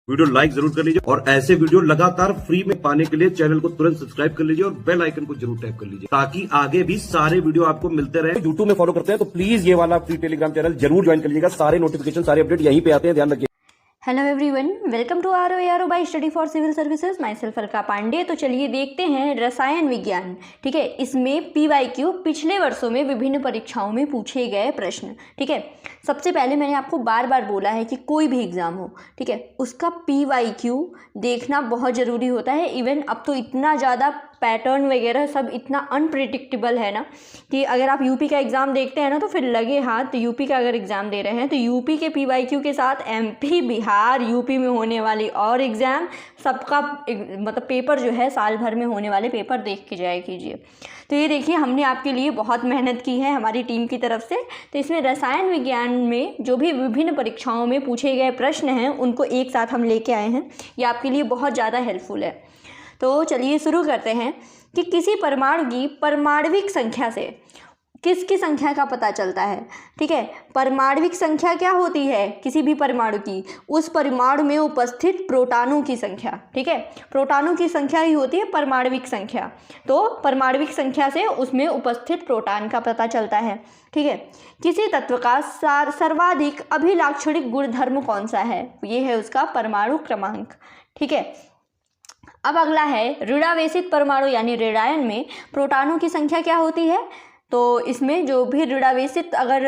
Video like जरूर कर लीजिए और ऐसे वीडियो लगातार फ्री में पाने के लिए चैनल को तुरंत सब्सक्राइब कर लीजिए और बेल आइकन को जरूर टैप कर लीजिए ताकि आगे भी सारे वीडियो आपको मिलते रहे। यूट्यूब में फॉलो करते हैं तो प्लीज ये वाला फ्री टेलीग्राम चैनल जरूर ज्वाइन कर लीजिएगा। सारे नोटिफिकेशन सारे अपडेट यहीं पे आते हैं, ध्यान रखिए। Hello everyone, welcome to our by study for civil services. Myself Alka Pandey. तो चलिए देखते हैं रसायन विज्ञान। ठीक है, इसमें PYQ पिछले वर्षों में विभिन्न परीक्षाओं में पूछे गए प्रश्न। ठीक है, सबसे पहले मैंने आपको बार बार बोला है कि कोई भी एग्ज़ाम हो, ठीक है, उसका PYQ देखना बहुत ज़रूरी होता है। इवन अब तो इतना ज़्यादा पैटर्न वगैरह सब इतना अनप्रिडिक्टेबल है ना कि अगर आप यूपी का एग्ज़ाम देखते हैं ना तो फिर लगे हाथ, तो यूपी का अगर एग्ज़ाम दे रहे हैं तो यूपी के PYQ के साथ MP, बिहार, यूपी में होने वाली और एग्ज़ाम सबका मतलब पेपर जो है साल भर में होने वाले पेपर देख के जाया कीजिए। तो ये देखिए, हमने आपके लिए बहुत मेहनत की है हमारी टीम की तरफ से। तो इसमें रसायन विज्ञान में जो भी विभिन्न परीक्षाओं में पूछे गए प्रश्न हैं उनको एक साथ हम लेके आए हैं। ये आपके लिए बहुत ज़्यादा हेल्पफुल है। तो चलिए शुरू करते हैं कि किसी परमाणु की परमाणविक संख्या से किसकी संख्या का पता चलता है। ठीक है, परमाणविक संख्या क्या होती है किसी भी परमाणु की? उस परमाणु में उपस्थित प्रोटॉनों की संख्या। ठीक है, प्रोटॉनों की संख्या ही होती है परमाणविक संख्या। तो परमाणविक संख्या से उसमें उपस्थित प्रोटॉन का पता चलता है। ठीक है, किसी तत्व का सर्वाधिक अभिलाक्षणिक गुणधर्म कौन सा है? ये है उसका परमाणु क्रमांक। ठीक है, अब अगला है ऋणावेशित परमाणु यानी ऋणायन में प्रोटॉनों की संख्या क्या होती है? तो इसमें जो भी ऋणावेशित अगर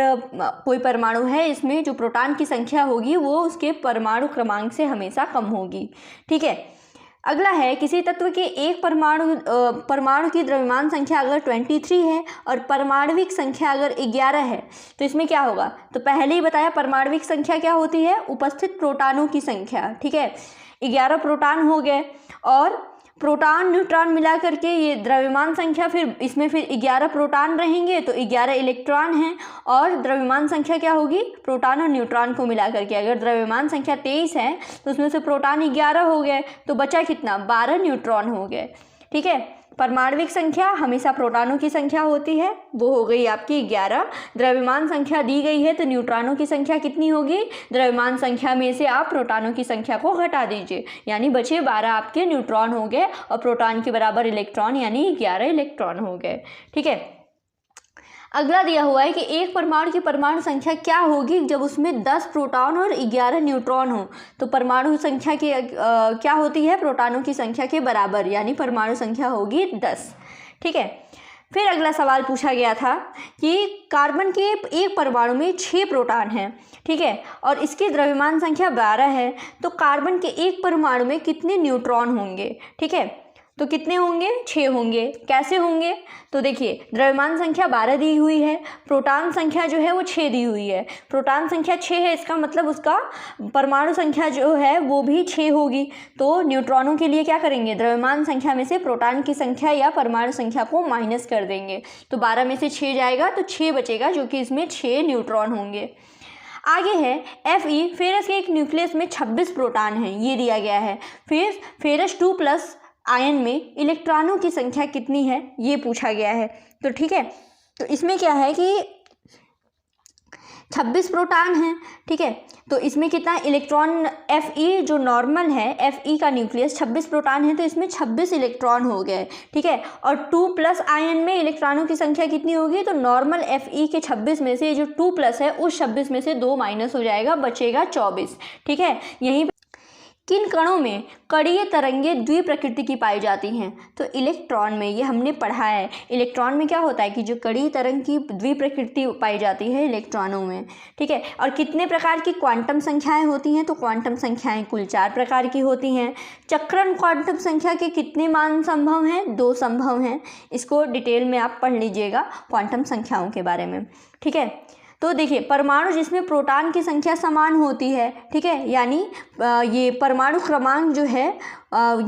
कोई परमाणु है, इसमें जो प्रोटॉन की संख्या होगी वो उसके परमाणु क्रमांक से हमेशा कम होगी। ठीक है, अगला है किसी तत्व के एक परमाणु की द्रव्यमान संख्या अगर 23 है और परमाणविक संख्या अगर 11 है तो इसमें क्या होगा? तो पहले ही बताया परमाणविक संख्या क्या होती है? उपस्थित प्रोटॉनों की संख्या। ठीक है, 11 प्रोटॉन हो गए और प्रोटॉन न्यूट्रॉन मिला करके ये द्रव्यमान संख्या, फिर इसमें फिर 11 प्रोटॉन रहेंगे तो 11 इलेक्ट्रॉन हैं और द्रव्यमान संख्या क्या होगी? प्रोटॉन और न्यूट्रॉन को मिला करके अगर द्रव्यमान संख्या 23 है तो उसमें से प्रोटॉन 11 हो गए तो बचा कितना? 12 न्यूट्रॉन हो गए। ठीक है, परमाणविक संख्या हमेशा प्रोटॉनों की संख्या होती है, वो हो गई आपकी 11। द्रव्यमान संख्या दी गई है तो न्यूट्रॉनों की संख्या कितनी होगी? द्रव्यमान संख्या में से आप प्रोटॉनों की संख्या को घटा दीजिए, यानी बचे 12 आपके न्यूट्रॉन हो गए और प्रोटॉन के बराबर इलेक्ट्रॉन यानी 11 इलेक्ट्रॉन हो गए। ठीक है, अगला दिया हुआ है कि एक परमाणु की परमाणु संख्या क्या होगी जब उसमें 10 प्रोटॉन और 11 न्यूट्रॉन हो? तो परमाणु संख्या की क्या होती है? प्रोटॉनों की संख्या के बराबर, यानी परमाणु संख्या होगी 10। ठीक है, फिर अगला सवाल पूछा गया था कि कार्बन के एक परमाणु में 6 प्रोटॉन हैं। ठीक है, और इसकी द्रव्यमान संख्या 12 है, तो कार्बन के एक परमाणु में कितने न्यूट्रॉन होंगे? ठीक है, तो कितने होंगे? 6 होंगे। कैसे होंगे? तो देखिए, द्रव्यमान संख्या 12 दी हुई है, प्रोटॉन संख्या जो है वो 6 दी हुई है। प्रोटॉन संख्या 6 है, इसका मतलब उसका परमाणु संख्या जो है वो भी 6 होगी। तो न्यूट्रॉनों के लिए क्या करेंगे? द्रव्यमान संख्या में से प्रोटॉन की संख्या या परमाणु संख्या को माइनस कर देंगे, तो 12 में से 6 जाएगा तो 6 बचेगा, जो कि इसमें 6 न्यूट्रॉन होंगे। आगे है Fe, फेरस के एक न्यूक्लियस में 26 प्रोटॉन हैं, ये दिया गया है। फिर फेरस 2+ आयन में इलेक्ट्रॉनों की संख्या कितनी है, ये पूछा गया है। तो ठीक है, तो इसमें क्या है कि 26 प्रोटॉन हैं। ठीक है, तो इसमें कितना इलेक्ट्रॉन? Fe जो नॉर्मल है, Fe का न्यूक्लियस 26 प्रोटॉन है तो इसमें 26 इलेक्ट्रॉन हो गए। ठीक है, और 2+ आयन में इलेक्ट्रॉनों की संख्या कितनी होगी? तो नॉर्मल Fe के 26 में से जो 2+ है उस 26 में से 2 माइनस हो जाएगा, बचेगा 24। ठीक है, यहीं किन कणों में कणीय तरंगें द्विप्रकृति की पाई जाती हैं? तो इलेक्ट्रॉन में, ये हमने पढ़ा है, इलेक्ट्रॉन में क्या होता है कि जो कणीय तरंग की द्विप्रकृति पाई जाती है इलेक्ट्रॉनों में। ठीक है, और कितने प्रकार की क्वांटम संख्याएं होती हैं? तो क्वांटम संख्याएं कुल 4 प्रकार की होती हैं। चक्रण क्वांटम संख्या के कितने मान संभव हैं? 2 संभव हैं। इसको डिटेल में आप पढ़ लीजिएगा क्वांटम संख्याओं के बारे में। ठीक है, तो देखिए, परमाणु जिसमें प्रोटॉन की संख्या समान होती है, ठीक है, यानी ये परमाणु क्रमांक जो है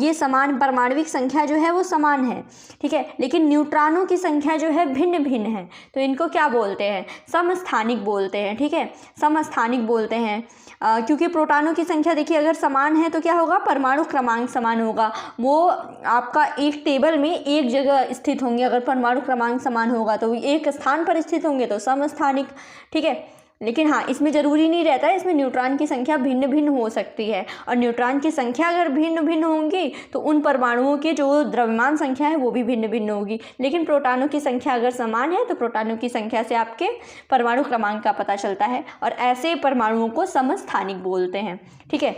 ये समान, परमाणविक संख्या जो है वो समान है। ठीक है, लेकिन न्यूट्रॉनों की संख्या जो है भिन्न भिन्न है, तो इनको क्या बोलते हैं? समस्थानिक बोलते हैं। ठीक है, समस्थानिक बोलते हैं क्योंकि प्रोटॉनों की संख्या देखिए अगर समान है तो क्या होगा? परमाणु क्रमांक समान होगा, वो आपका एक टेबल में एक जगह स्थित होंगे। अगर परमाणु क्रमांक समान होगा तो एक स्थान पर स्थित होंगे तो समस्थानिक। ठीक है, लेकिन हाँ, इसमें ज़रूरी नहीं रहता है, इसमें न्यूट्रॉन की संख्या भिन्न भिन्न हो सकती है, और न्यूट्रॉन की संख्या अगर भिन्न भिन्न होंगी तो उन परमाणुओं की जो द्रव्यमान संख्या है वो भी भिन्न भिन्न होगी। लेकिन प्रोटॉनों की संख्या अगर समान है तो प्रोटॉनों की संख्या से आपके परमाणु क्रमांक का पता चलता है, और ऐसे परमाणुओं को समस्थानिक बोलते हैं। ठीक है,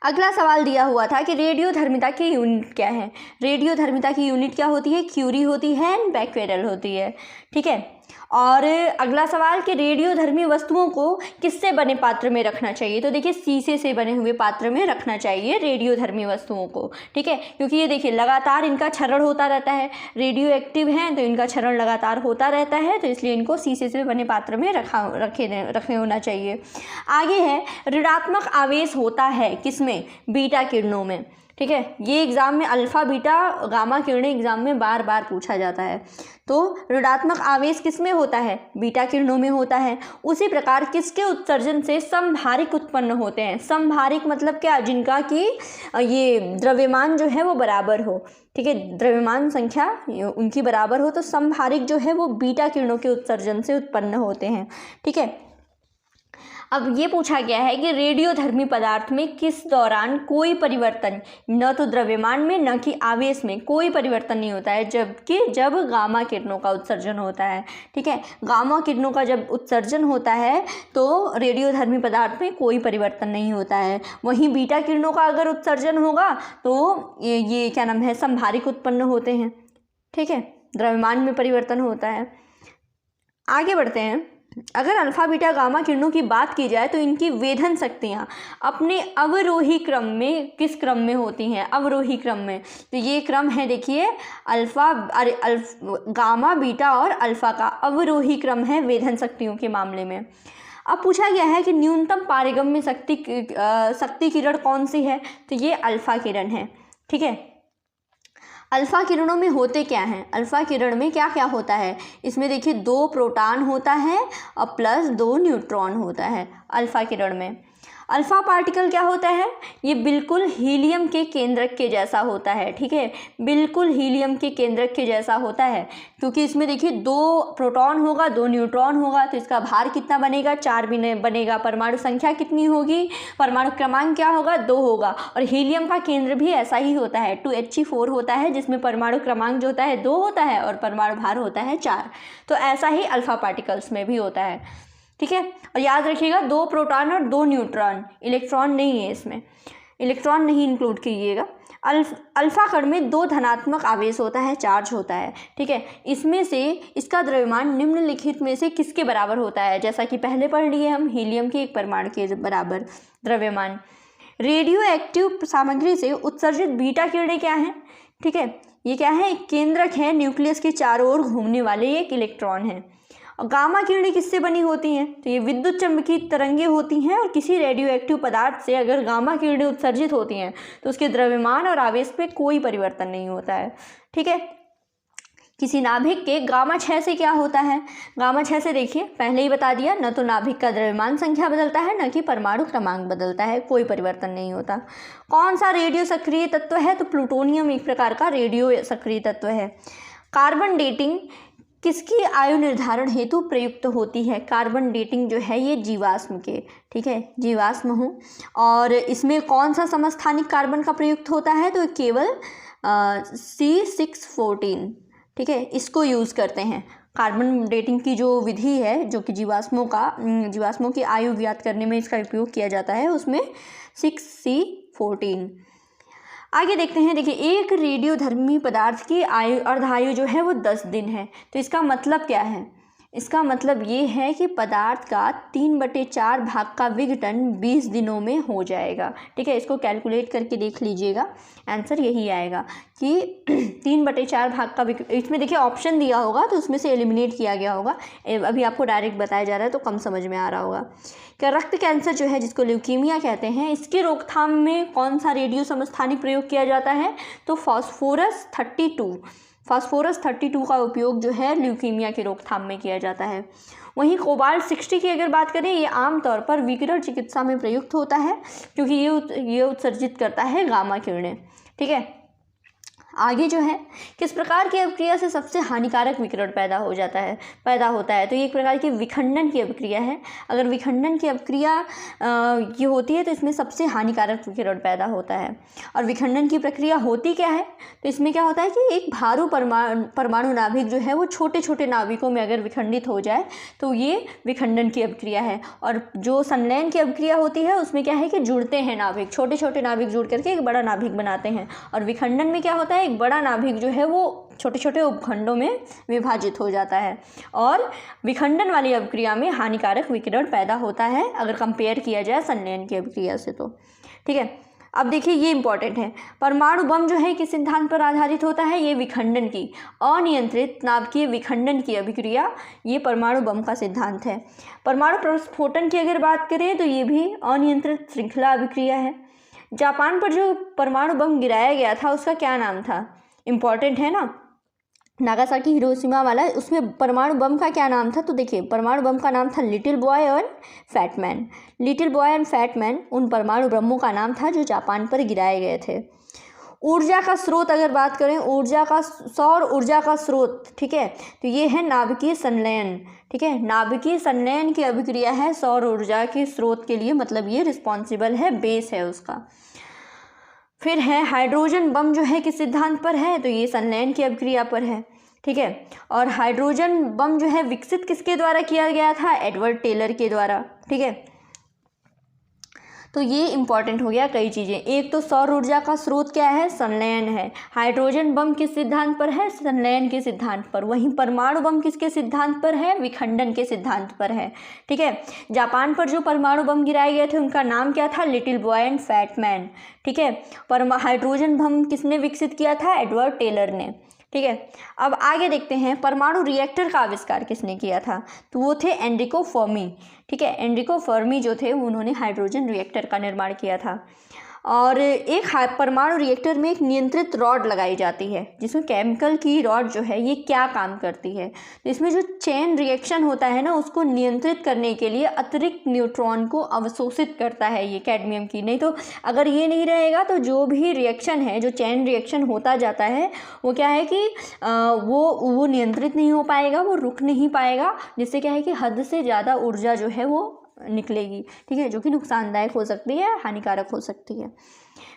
अगला सवाल दिया हुआ था कि रेडियोधर्मिता की यूनिट क्या है। रेडियोधर्मिता की यूनिट क्या होती है? क्यूरी होती है एंड बैक्वेरल होती है। ठीक है, और अगला सवाल कि रेडियोधर्मी वस्तुओं को किससे बने पात्र में रखना चाहिए। तो देखिए, शीशे से बने हुए पात्र में रखना चाहिए रेडियोधर्मी वस्तुओं को। ठीक है, क्योंकि ये देखिए लगातार इनका क्षरण होता रहता है, रेडियो एक्टिव हैं तो इनका क्षरण लगातार होता रहता है, तो इसलिए इनको शीशे से बने पात्र में रखे होना चाहिए। आगे है, ऋणात्मक आवेश होता है किसमें? बीटा किरणों में। ठीक है, ये एग्ज़ाम में अल्फ़ा बीटा गामा किरणें एग्ज़ाम में बार बार पूछा जाता है। तो ऋणात्मक आवेश किस में होता है? बीटा किरणों में होता है। उसी प्रकार किसके उत्सर्जन से समभारिक उत्पन्न होते हैं? समभारिक मतलब क्या? जिनका कि ये द्रव्यमान जो है वो बराबर हो। ठीक है, द्रव्यमान संख्या उनकी बराबर हो, तो समभारिक जो है वो बीटा किरणों के उत्सर्जन से उत्पन्न होते हैं। ठीक है, अब ये पूछा गया है कि रेडियोधर्मी पदार्थ में किस दौरान कोई परिवर्तन, न तो द्रव्यमान में न कि आवेश में कोई परिवर्तन नहीं होता है, जब गामा किरणों का उत्सर्जन होता है। ठीक है, गामा किरणों का जब उत्सर्जन होता है तो रेडियोधर्मी पदार्थ में कोई परिवर्तन नहीं होता है। वहीं बीटा किरणों का अगर उत्सर्जन होगा तो ये क्या नाम है, समभारिक उत्पन्न होते हैं। ठीक है, द्रव्यमान में परिवर्तन होता है। आगे बढ़ते हैं। अगर अल्फा बीटा गामा किरणों की बात की जाए तो इनकी वेधन शक्तियाँ अपने अवरोही क्रम में किस क्रम में होती हैं? अवरोही क्रम में। तो ये क्रम है, देखिए गामा बीटा और अल्फा का अवरोही क्रम है वेधन शक्तियों के मामले में। अब पूछा गया है कि न्यूनतम पारगम्य शक्ति किरण कौन सी है? तो ये अल्फा किरण है। ठीक है, अल्फ़ा किरणों में होते क्या हैं? अल्फ़ा किरण में क्या क्या होता है? इसमें देखिए 2 प्रोटॉन होता है और प्लस 2 न्यूट्रॉन होता है अल्फ़ा किरण में। अल्फ़ा पार्टिकल क्या होता है? ये बिल्कुल हीलियम के केंद्रक के जैसा होता है। ठीक है, बिल्कुल हीलियम के केंद्रक के जैसा होता है, क्योंकि इसमें देखिए 2 प्रोटॉन होगा 2 न्यूट्रॉन होगा, तो इसका भार कितना बनेगा? 4 बनेगा। परमाणु संख्या कितनी होगी? परमाणु क्रमांक क्या होगा? 2 होगा। और हीलियम का केंद्र भी ऐसा ही होता है, 2He4 होता है, जिसमें परमाणु क्रमांक जो होता है 2 होता है और परमाणु भार होता है 4। तो ऐसा ही अल्फ़ा पार्टिकल्स में भी होता है। ठीक है, और याद रखिएगा 2 प्रोटॉन और 2 न्यूट्रॉन, इलेक्ट्रॉन नहीं है, इसमें इलेक्ट्रॉन नहीं इंक्लूड कीजिएगा। अल्फा कण में 2 धनात्मक आवेश होता है, चार्ज होता है। ठीक है, इसमें से इसका द्रव्यमान निम्नलिखित में से किसके बराबर होता है? जैसा कि पहले पढ़ लिए हम, हीलियम के एक परमाणु के बराबर द्रव्यमान। रेडियो एक्टिव सामग्री से उत्सर्जित बीटा किरणें क्या हैं? ठीक है, ये क्या है? एक केंद्रक है, न्यूक्लियस के चारों ओर घूमने वाले एक इलेक्ट्रॉन है। और गामा किरणें किससे बनी होती हैं? तो ये विद्युत चुम्बकीय तरंगें होती हैं, और किसी रेडियो एक्टिव पदार्थ से अगर गामा किरणें उत्सर्जित होती हैं तो उसके द्रव्यमान और आवेश पे कोई परिवर्तन नहीं होता है। ठीक है, किसी नाभिक के गामा 6 से क्या होता है? गामा 6 से देखिए, पहले ही बता दिया, न तो नाभिक का द्रव्यमान संख्या बदलता है, न कि परमाणु क्रमांक बदलता है, कोई परिवर्तन नहीं होता। कौन सा रेडियो सक्रिय तत्व है? तो प्लूटोनियम एक प्रकार का रेडियो सक्रिय तत्व है। कार्बन डेटिंग किसकी आयु निर्धारण हेतु प्रयुक्त होती है? कार्बन डेटिंग जो है ये जीवाश्म के, ठीक है, जीवाश्म हो, और इसमें कौन सा समस्थानिक कार्बन का प्रयुक्त होता है? तो केवल C614, ठीक है, इसको यूज़ करते हैं। कार्बन डेटिंग की जो विधि है, जो कि जीवाश्मों की आयु ज्ञात करने में इसका उपयोग किया जाता है, उसमें 6C14। आगे देखते हैं। देखिए, एक रेडियोधर्मी पदार्थ की अर्धायु जो है वो 10 दिन है। तो इसका मतलब क्या है? इसका मतलब ये है कि पदार्थ का 3/4 भाग का विघटन 20 दिनों में हो जाएगा। ठीक है, इसको कैलकुलेट करके देख लीजिएगा, आंसर यही आएगा कि 3/4 भाग का इसमें देखिए ऑप्शन दिया होगा तो उसमें से एलिमिनेट किया गया होगा। अभी आपको डायरेक्ट बताया जा रहा है तो कम समझ में आ रहा होगा। क्या रक्त कैंसर जो है, जिसको ल्यूकीमिया कहते हैं, इसकी रोकथाम में कौन सा रेडियो समस्थानिक प्रयोग किया जाता है? तो फास्फोरस 32 का उपयोग जो है ल्यूकीमिया की रोकथाम में किया जाता है। वहीं कोबाल्ट 60 की अगर बात करें, ये आमतौर पर विकिरण चिकित्सा में प्रयुक्त होता है, क्योंकि ये उत्सर्जित करता है गामा किरणें। ठीक है, आगे जो है, किस प्रकार की अभिक्रिया से सबसे हानिकारक विकिरण पैदा होता है। तो ये एक प्रकार की विखंडन की अभिक्रिया है। अगर विखंडन की अभिक्रिया ये होती है तो इसमें सबसे हानिकारक विकिरण पैदा होता है। और विखंडन की प्रक्रिया होती क्या है, तो इसमें क्या होता है कि एक भारू परमाणु नाभिक जो है वो छोटे छोटे नाभिकों में अगर विखंडित हो जाए तो ये विखंडन की अभिक्रिया है। और जो संलयन की अभिक्रिया होती है उसमें क्या है कि जुड़ते हैं नाभिक, छोटे छोटे नाभिक जुड़ करके एक बड़ा नाभिक बनाते हैं। और विखंडन में क्या होता है, एक बड़ा नाभिक जो है वो छोटे छोटे उपखंडों में विभाजित हो जाता है। और विखंडन वाली अभिक्रिया में हानिकारक विकिरण पैदा होता है अगर कंपेयर किया जाए संलयन की अभिक्रिया से। तो ठीक है, अब देखिए ये इंपॉर्टेंट है, परमाणु बम जो है किस सिद्धांत पर आधारित होता है, ये विखंडन की, अनियंत्रित नाभिकीय विखंडन की अभिक्रिया, ये परमाणु बम का सिद्धांत है। परमाणु प्रस्फोटन की अगर बात करें तो ये भी अनियंत्रित श्रृंखला अभिक्रिया है। जापान पर जो परमाणु बम गिराया गया था उसका क्या नाम था, इम्पॉर्टेंट है ना, नागासाकी हिरोशिमा वाला, उसमें परमाणु बम का क्या नाम था। तो देखिए परमाणु बम का नाम था little boy and fat man. Little boy and fat man उन परमाणु बमों का नाम था जो जापान पर गिराए गए थे। ऊर्जा का स्रोत अगर बात करें, सौर ऊर्जा का स्रोत, ठीक है, तो ये है नाभिकीय संलयन। ठीक है, नाभिकीय संलयन की अभिक्रिया है सौर ऊर्जा के स्रोत के लिए, मतलब ये रिस्पॉन्सिबल है, बेस है उसका। फिर है हाइड्रोजन बम जो है किस सिद्धांत पर है, तो ये संलयन की अभिक्रिया पर है। ठीक है, और हाइड्रोजन बम जो है विकसित किसके द्वारा किया गया था, एडवर्ड टेलर के द्वारा। ठीक है, तो ये इंपॉर्टेंट हो गया कई चीज़ें। एक तो सौर ऊर्जा का स्रोत क्या है, संलयन है। हाइड्रोजन बम किस सिद्धांत पर है, संलयन के सिद्धांत पर। वहीं परमाणु बम किसके सिद्धांत पर है, विखंडन के सिद्धांत पर है। ठीक है, जापान पर जो परमाणु बम गिराए गए थे उनका नाम क्या था, little boy and fat man. ठीक है, हाइड्रोजन बम किसने विकसित किया था, एडवर्ड टेलर ने। ठीक है, अब आगे देखते हैं परमाणु रिएक्टर का आविष्कार किसने किया था, तो वो थे एनरिको फर्मी। ठीक है, एनरिको फर्मी जो थे उन्होंने हाइड्रोजन रिएक्टर का निर्माण किया था। और एक परमाणु रिएक्टर में एक नियंत्रित रॉड लगाई जाती है, जिसमें केमिकल की रॉड जो है ये क्या काम करती है, तो इसमें जो चेन रिएक्शन होता है ना उसको नियंत्रित करने के लिए अतिरिक्त न्यूट्रॉन को अवशोषित करता है ये कैडमियम की। नहीं तो अगर ये नहीं रहेगा तो जो भी रिएक्शन है, जो चेन रिएक्शन होता जाता है वो क्या है कि वो नियंत्रित नहीं हो पाएगा, वो रुक नहीं पाएगा, जिससे क्या है कि हद से ज़्यादा ऊर्जा जो है वो निकलेगी। ठीक है, जो कि नुकसानदायक हो सकती है, हानिकारक हो सकती है।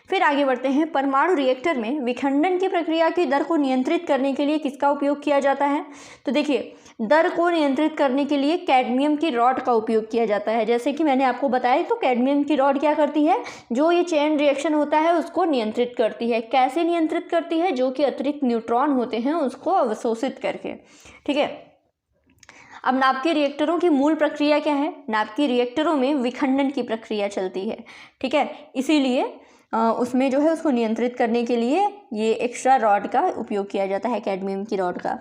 फिर आगे बढ़ते हैं, परमाणु रिएक्टर में विखंडन की प्रक्रिया की दर को नियंत्रित करने के लिए किसका उपयोग किया जाता है, तो देखिए दर को नियंत्रित करने के लिए कैडमियम की रॉड का उपयोग किया जाता है। जैसे कि मैंने आपको बताया, तो कैडमियम की रॉड क्या करती है, जो ये चेन रिएक्शन होता है उसको नियंत्रित करती है। कैसे नियंत्रित करती है, जो कि अतिरिक्त न्यूट्रॉन होते हैं उसको अवशोषित करके। ठीक है, अब नाभिकीय रिएक्टरों की मूल प्रक्रिया क्या है, नाभिकीय रिएक्टरों में विखंडन की प्रक्रिया चलती है। ठीक है, इसीलिए उसमें जो है उसको नियंत्रित करने के लिए ये एक्स्ट्रा रॉड का उपयोग किया जाता है, कैडमियम की रॉड का।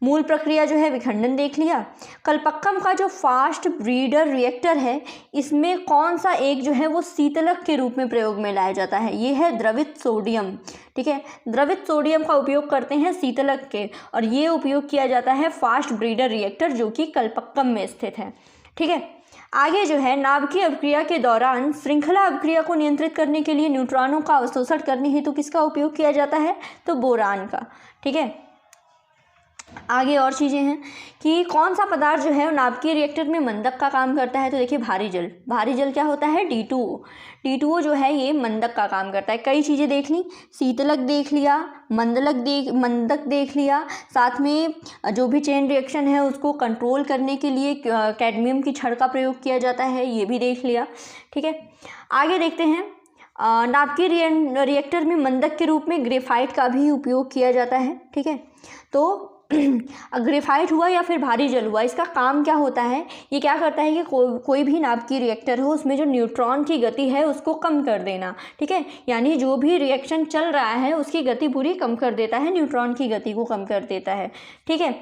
मूल प्रक्रिया जो है विखंडन देख लिया। कलपक्कम का जो फास्ट ब्रीडर रिएक्टर है, इसमें कौन सा एक जो है वो शीतलक के रूप में प्रयोग में लाया जाता है, ये है द्रवित सोडियम। ठीक है, द्रवित सोडियम का उपयोग करते हैं शीतलक के, और ये उपयोग किया जाता है फास्ट ब्रीडर रिएक्टर जो कि कलपक्कम में स्थित है। ठीक है, आगे जो है नाभिकीय अभिक्रिया के दौरान श्रृंखला अभिक्रिया को नियंत्रित करने के लिए न्यूट्रॉनों का अवशोषण करने हेतु किसका उपयोग किया जाता है, तो बोरान का। ठीक है, आगे और चीज़ें हैं कि कौन सा पदार्थ जो है नाभिकीय रिएक्टर में मंदक का काम करता है, तो देखिए भारी जल। भारी जल क्या होता है, D2O। D2O जो है ये मंदक का काम करता है। कई चीज़ें देख ली, शीतलक देख लिया, मंदक देख लिया, साथ में जो भी चेन रिएक्शन है उसको कंट्रोल करने के लिए कैडमियम की छड़ का प्रयोग किया जाता है, ये भी देख लिया। ठीक है, आगे देखते हैं, नाभिकीय रिएक्टर में मंदक के रूप में ग्रेफाइट का भी उपयोग किया जाता है। ठीक है, तो ग्रेफाइट हुआ या फिर भारी जल हुआ, इसका काम क्या होता है, ये क्या करता है कि कोई भी नाभिकीय रिएक्टर हो उसमें जो न्यूट्रॉन की गति है उसको कम कर देना। ठीक है, यानी जो भी रिएक्शन चल रहा है उसकी गति पूरी कम कर देता है, न्यूट्रॉन की गति को कम कर देता है। ठीक है,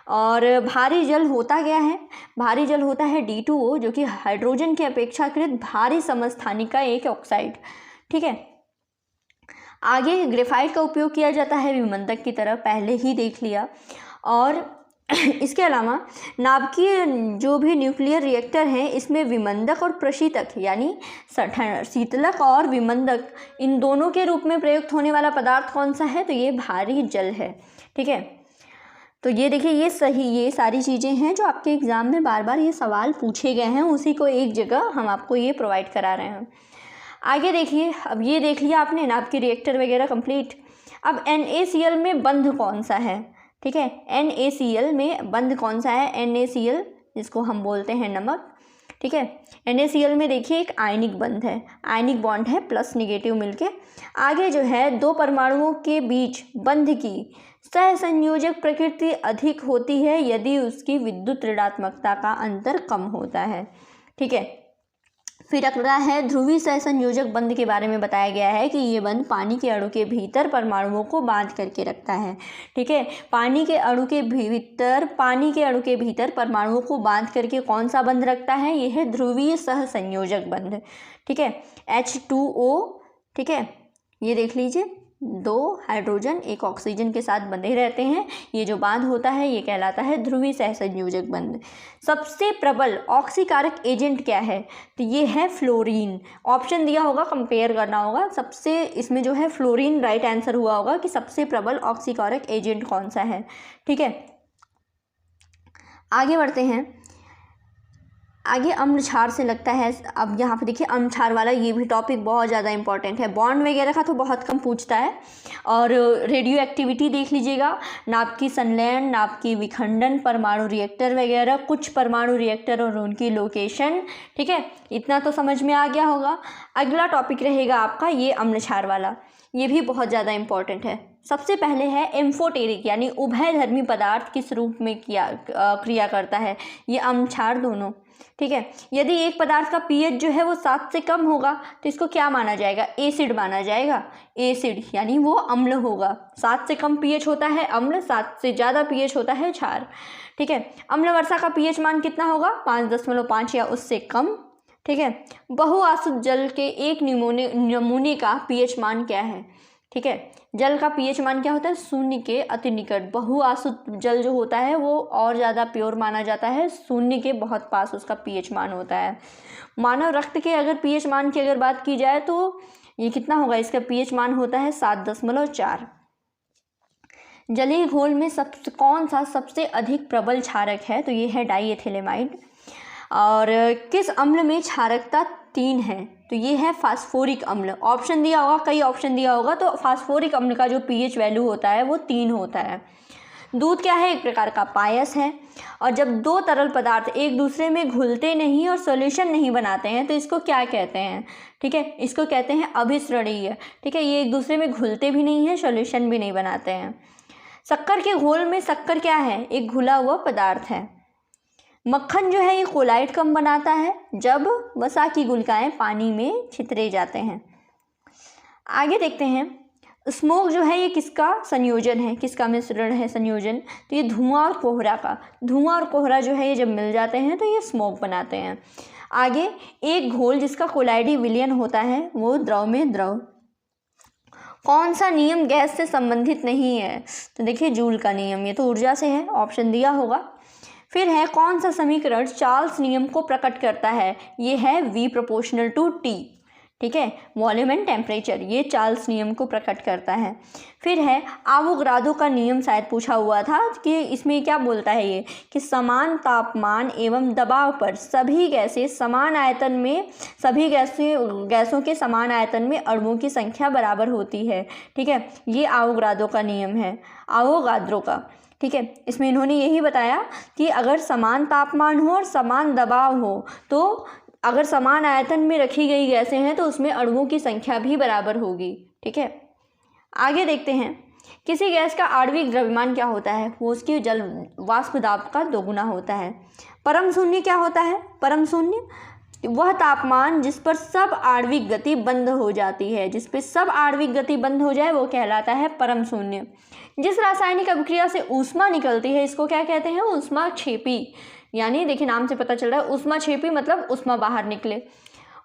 और भारी जल होता क्या है, भारी जल होता है D2O, जो कि हाइड्रोजन के अपेक्षाकृत भारी समस्थानिक का एक ऑक्साइड। ठीक है, आगे ग्रेफाइट का उपयोग किया जाता है विमंदक की तरह, पहले ही देख लिया। और इसके अलावा नाभिकीय जो भी न्यूक्लियर रिएक्टर हैं इसमें विमंदक और प्रशीतक यानी शीतलक और विमंदक इन दोनों के रूप में प्रयुक्त होने वाला पदार्थ कौन सा है? तो ये भारी जल है। ठीक है, तो ये देखिए ये सारी चीज़ें हैं जो आपके एग्ज़ाम में बार बार ये सवाल पूछे गए हैं, उसी को एक जगह हम आपको ये प्रोवाइड करा रहे हैं। आगे देखिए, अब ये देख लिया आपने नाभिकीय रिएक्टर वगैरह कंप्लीट। अब NaCl में बंध कौन सा है? ठीक है, NaCl में बंध कौन सा है? NaCl जिसको हम बोलते हैं नमक। ठीक है, NaCl में देखिए एक आयनिक बंध है, आयनिक बॉन्ड है प्लस निगेटिव मिलके। आगे जो है दो परमाणुओं के बीच बंध की सहसंयोजक प्रकृति अधिक होती है यदि उसकी विद्युत ऋणात्मकता का अंतर कम होता है। ठीक है, फिर अगला है ध्रुवीय सहसंयोजक बंध के बारे में बताया गया है कि ये बंध पानी के अणु के भीतर परमाणुओं को बांध करके रखता है। ठीक है, पानी के अणु के भीतर परमाणुओं को बांध करके कौन सा बंध रखता है? ये है ध्रुवीय सहसंयोजक बंध। ठीक है, H2O। ठीक है, ये देख लीजिए, दो हाइड्रोजन एक ऑक्सीजन के साथ बंधे रहते हैं, ये जो बांध होता है ये कहलाता है ध्रुवीय सहसंयोजक बंध। सबसे प्रबल ऑक्सीकारक एजेंट क्या है? तो ये है फ्लोरीन। ऑप्शन दिया होगा, कंपेयर करना होगा, सबसे इसमें जो है फ्लोरीन राइट आंसर हुआ होगा कि सबसे प्रबल ऑक्सीकारक एजेंट कौन सा है। ठीक है, आगे बढ़ते हैं। आगे अम्ल क्षार से लगता है। अब यहाँ पे देखिए अम्ल क्षार वाला ये भी टॉपिक बहुत ज़्यादा इंपॉर्टेंट है। बॉन्ड वगैरह का तो बहुत कम पूछता है, और रेडियो एक्टिविटी देख लीजिएगा, नाभिकीय संलयन, नाभिकीय विखंडन, परमाणु रिएक्टर वगैरह, कुछ परमाणु रिएक्टर और उनकी लोकेशन। ठीक है, इतना तो समझ में आ गया होगा। अगला टॉपिक रहेगा आपका ये अम्ल क्षार वाला, ये भी बहुत ज़्यादा इंपॉर्टेंट है। सबसे पहले है एम्फोटेरिक यानी उभयधर्मी पदार्थ किस रूप में क्रिया करता है? ये अम्ल क्षार दोनों। ठीक है, यदि एक पदार्थ का पीएच जो है वो 7 से कम होगा तो इसको क्या माना जाएगा? एसिड माना जाएगा। एसिड यानी वो अम्ल होगा। 7 से कम पीएच होता है अम्ल, 7 से ज़्यादा पीएच होता है क्षार। ठीक है, अम्ल वर्षा का पीएच मान कितना होगा? 5.5 या उससे कम। ठीक है, बहुआसुत जल के एक नमूने का पीएच मान क्या है? ठीक है, जल का पीएच मान क्या होता है? 0 के अति निकट। बहुआसुत जल जो होता है वो और ज़्यादा प्योर माना जाता है, 0 के बहुत पास उसका पीएच मान होता है। मानव रक्त के अगर पीएच मान की अगर बात की जाए तो ये कितना होगा? इसका पीएच मान होता है 7.4। जलीय घोल में कौन सा सबसे अधिक प्रबल क्षारक है? तो ये है डाईएथिलेमाइड। और किस अम्ल में क्षारकता 3 है? तो ये है फास्फोरिक अम्ल। ऑप्शन दिया होगा, कई ऑप्शन दिया होगा, तो फास्फोरिक अम्ल का जो पीएच वैल्यू होता है वो 3 होता है। दूध क्या है? एक प्रकार का पायस है। और जब दो तरल पदार्थ एक दूसरे में घुलते नहीं और सॉल्यूशन नहीं बनाते हैं तो इसको क्या कहते हैं? ठीक है, इसको कहते हैं अभिसरणीय। ठीक है, ये एक दूसरे में घुलते भी नहीं है, सॉल्यूशन भी नहीं बनाते हैं। शक्कर के घोल में शक्कर क्या है? एक घुला हुआ पदार्थ है। मक्खन जो है ये कोलाइड कम बनाता है जब वसा की गुलिकाएं पानी में छितरे जाते हैं। आगे देखते हैं, स्मोक जो है ये किसका संयोजन है, किसका मिश्रण है संयोजन? तो ये धुआं और कोहरा का। धुआं और कोहरा जो है ये जब मिल जाते हैं तो ये स्मोक बनाते हैं। आगे, एक घोल जिसका कोलाइडी विलयन होता है वो द्रव में द्रव। कौन सा नियम गैस से संबंधित नहीं है? तो देखिए जूल का नियम, ये तो ऊर्जा से है, ऑप्शन दिया होगा। फिर है कौन सा समीकरण चार्ल्स नियम को प्रकट करता है? ये है V प्रोपोर्शनल टू T। ठीक है, वॉल्यूम एंड टेम्परेचर, ये चार्ल्स नियम को प्रकट करता है। फिर है आवोगाद्रो का नियम, शायद पूछा हुआ था कि इसमें क्या बोलता है ये कि समान तापमान एवं दबाव पर सभी गैसें समान आयतन में, सभी गैसों के समान आयतन में अणुओं की संख्या बराबर होती है। ठीक है, ये आवोगाद्रो का नियम है, आवोगाद्रो का। ठीक है, इसमें इन्होंने यही बताया कि अगर समान तापमान हो और समान दबाव हो तो अगर समान आयतन में रखी गई गैसें हैं तो उसमें अणुओं की संख्या भी बराबर होगी। ठीक है, आगे देखते हैं, किसी गैस का आणविक द्रव्यमान क्या होता है? वो उसकी जल वाष्प दाब का दोगुना होता है। परम शून्य क्या होता है? परम शून्य वह तापमान जिस पर सब आणविक गति बंद हो जाती है, जिस पे सब आणविक गति बंद हो जाए वो कहलाता है परम शून्य। जिस रासायनिक अभिक्रिया से ऊष्मा निकलती है इसको क्या कहते हैं? ऊष्माक्षेपी। यानी देखिए नाम से पता चल रहा है ऊष्माक्षेपी मतलब ऊष्मा बाहर निकले।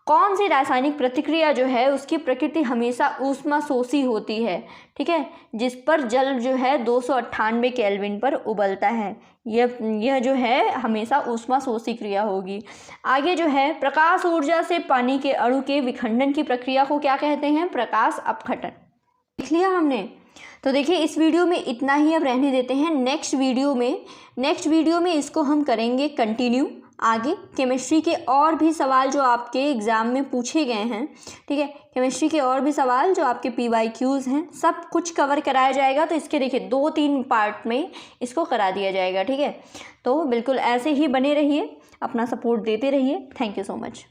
कौन सी रासायनिक प्रतिक्रिया जो है उसकी प्रकृति हमेशा ऊष्माशोषी होती है, ठीक है, जिस पर जल जो है 298 केल्विन पर उबलता है। यह जो है हमेशा ऊष्माशोषी क्रिया होगी। आगे जो है प्रकाश ऊर्जा से पानी के अणु के विखंडन की प्रक्रिया को क्या कहते हैं? प्रकाश अपघटन। देख लिया हमने। तो देखिए इस वीडियो में इतना ही अब रहने देते हैं। नेक्स्ट वीडियो में इसको हम करेंगे कंटिन्यू। आगे केमिस्ट्री के और भी सवाल जो आपके एग्ज़ाम में पूछे गए हैं, ठीक है, केमिस्ट्री के और भी सवाल जो आपके PYQs हैं, सब कुछ कवर कराया जाएगा। तो इसके देखिए 2-3 पार्ट में इसको करा दिया जाएगा, ठीक है। तो बिल्कुल ऐसे ही बने रहिए, अपना सपोर्ट देते रहिए। Thank you so much.